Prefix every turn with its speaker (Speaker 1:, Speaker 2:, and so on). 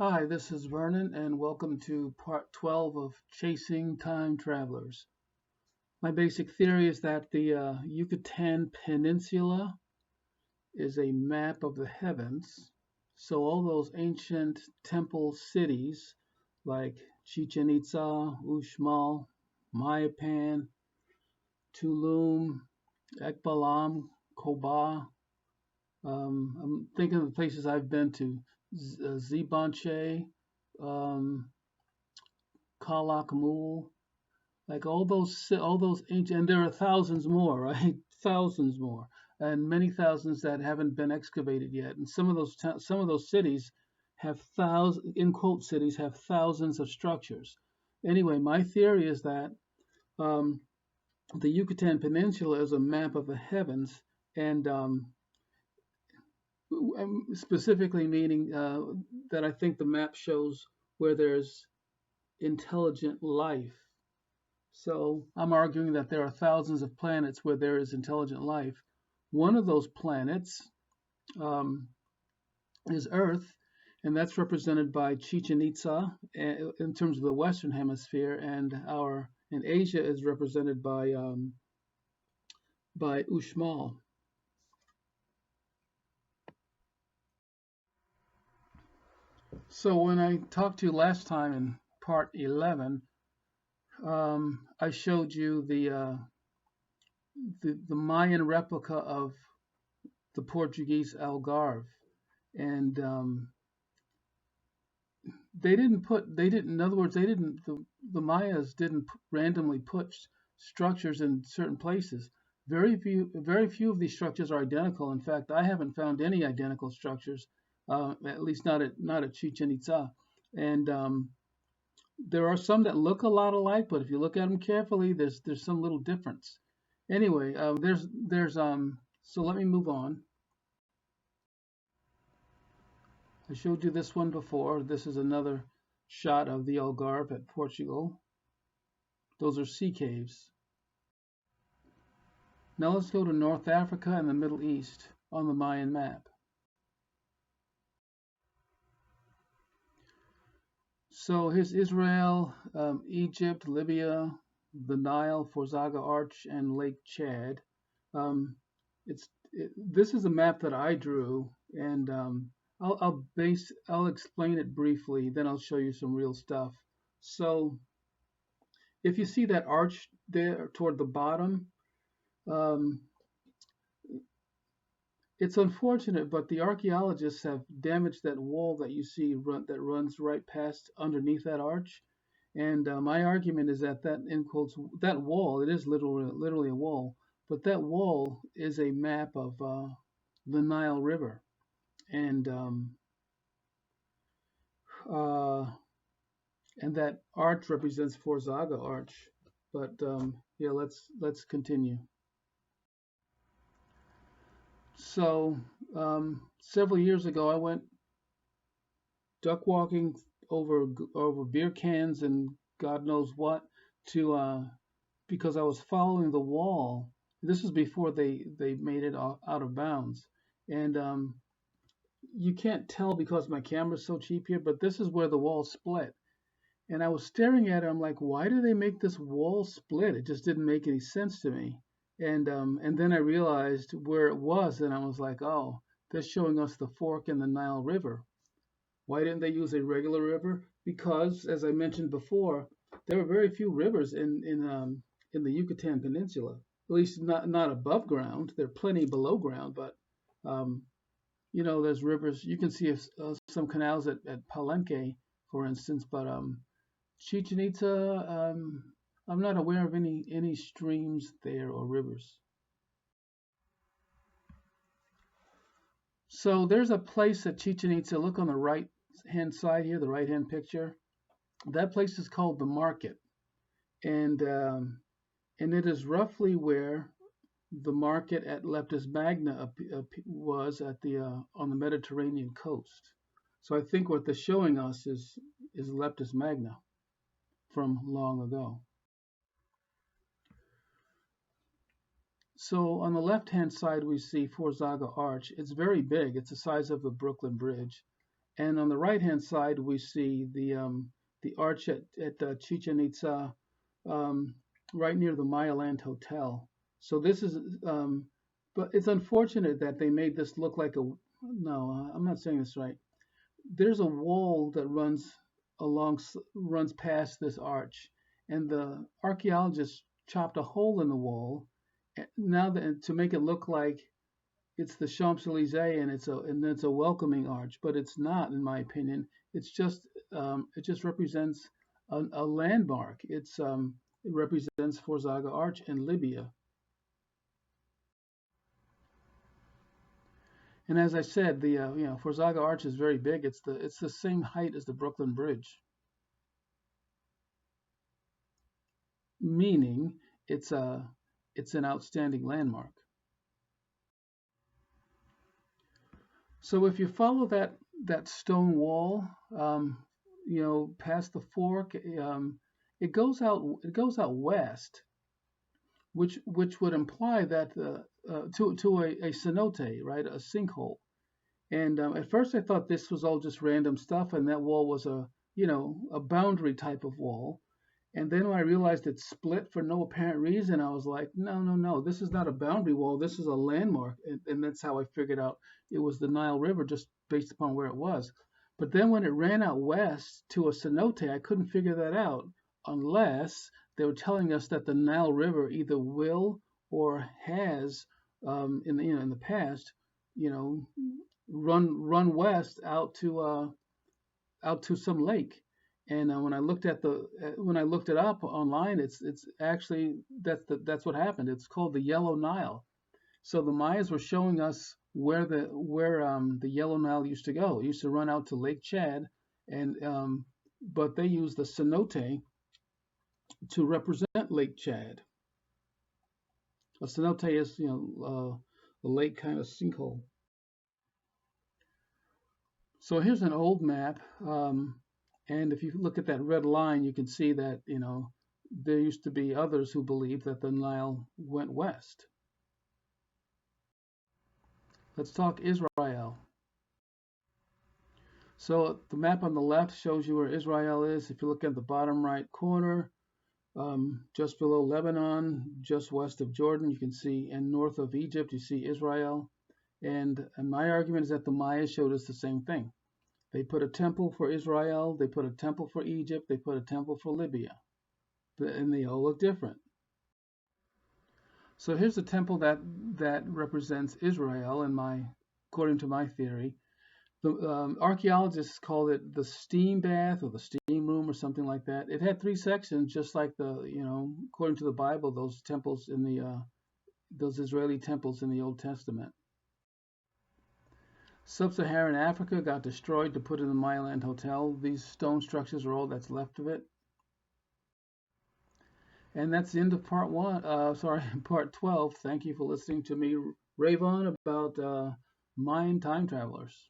Speaker 1: Hi, this is Vernon, and welcome to part 12 of Chasing Time Travelers. My basic theory is that the Yucatan Peninsula is a map of the heavens. So, all those ancient temple cities like Chichen Itza, Uxmal, Mayapan, Tulum, Ekbalam, Koba. I'm thinking of the places I've been to: Zibanche, um, Kalakmul, like all those ancient, and there are thousands more, right? Thousands more, and many thousands that haven't been excavated yet. And some of those cities have thousands, in quote cities, have thousands of structures. Anyway, my theory is that um, the Yucatan Peninsula is a map of the heavens, and specifically meaning that I think the map shows where there's intelligent life. So I'm arguing that there are thousands of planets where there is intelligent life. One of those planets um, is Earth, and that's represented by Chichen Itza in terms of the Western Hemisphere, and Asia is represented by Uxmal. So when I talked to you last time in part 11, I showed you the Mayan replica of the Portuguese Algarve, and in other words, the Mayas didn't randomly put structures in certain places. Very few of these structures are identical. In fact, I haven't found any identical structures, at least not at Chichen Itza. And there are some that look a lot alike, but if you look at them carefully, there's some little difference. Anyway, there's so let me move on. I showed you this one before. This is another shot of the Algarve at Portugal. Those are sea caves. Now let's go to North Africa and the Middle East on the Mayan map. So here's Israel, Egypt, Libya, the Nile, Forzaga Arch, and Lake Chad. Um, this is a map that I drew, and I'll explain it briefly. Then I'll show you some real stuff. So if you see that arch there toward the bottom, um, it's unfortunate, but the archaeologists have damaged that wall that you see that runs right past underneath that arch. And my argument is that in quotes, that wall, it is literally a wall, but that wall is a map of the Nile River, and uh, and that arch represents Forzaga Arch. But yeah, let's continue. So several years ago, I went duck walking over beer cans and God knows what to because I was following the wall. This was before they made it out of bounds, and you can't tell because my camera's so cheap here, but this is where the wall split. And I was staring at it. I'm like, why do they make this wall split? It just didn't make any sense to me. And then I realized where it was, and I was like, oh, they're showing us the fork in the Nile River. Why didn't they use a regular river? Because, as I mentioned before, there are very few rivers in the Yucatan Peninsula. At least not above ground. There are plenty below ground, but um, there's rivers. You can see some canals at Palenque, for instance, but Chichen Itza, I'm not aware of any streams there or rivers. So there's a place at Chichen Itza. Look on the right hand side here, the right hand picture. That place is called the Market, and it is roughly where the market at Leptis Magna was at the on the Mediterranean coast. So I think what they're showing us is Leptis Magna from long ago. So on the left-hand side, we see Forzaga Arch. It's very big. It's the size of the Brooklyn Bridge. And on the right-hand side, we see the arch at Chichen Itza, um, right near the Maya Land Hotel. So this is, but it's unfortunate that they made this look like a. No, I'm not saying this right. There's a wall that runs past this arch, and the archaeologists chopped a hole in the wall. Now that to make it look like it's the Champs Elysees and it's a welcoming arch, but it's not, in my opinion. It just represents a landmark. It represents Forzaga Arch in Libya, and as I said, the Forzaga Arch is very big. It's the same height as the Brooklyn Bridge, meaning it's a it's an outstanding landmark. So if you follow that stone wall, past the fork, it goes out west, which would imply that to a cenote, right, a sinkhole. And at first I thought this was all just random stuff, and that wall was a boundary type of wall. And then when I realized it split for no apparent reason, I was like, no, no, no, this is not a boundary wall. This is a landmark. And that's how I figured out it was the Nile River just based upon where it was. But then when it ran out west to a cenote, I couldn't figure that out unless they were telling us that the Nile River either will or has in the past, you know, run west out to some lake. And when I looked it up online, it's actually that's what happened. It's called the Yellow Nile. So the Mayas were showing us where the Yellow Nile used to go. It used to run out to Lake Chad, and but they used the cenote to represent Lake Chad. A cenote is a lake kind of sinkhole. So here's an old map, and if you look at that red line, you can see that there used to be others who believed that the Nile went west. Let's talk Israel. So the map on the left shows you where Israel is. If you look at the bottom right corner, just below Lebanon, just west of Jordan, you can see, and north of Egypt, you see Israel. And my argument is that the Maya showed us the same thing. They put a temple for Israel, they put a temple for Egypt, they put a temple for Libya, and they all look different. So here's a temple that represents Israel, according to my theory. The archaeologists called it the steam bath or the steam room or something like that. It had three sections, just like according to the Bible, those temples in those Israeli temples in the Old Testament. Sub-Saharan Africa got destroyed to put in the Maya Land Hotel. These stone structures are all that's left of it. And that's the end of part one. Part 12. Thank you for listening to me rave on about Mayan time travelers.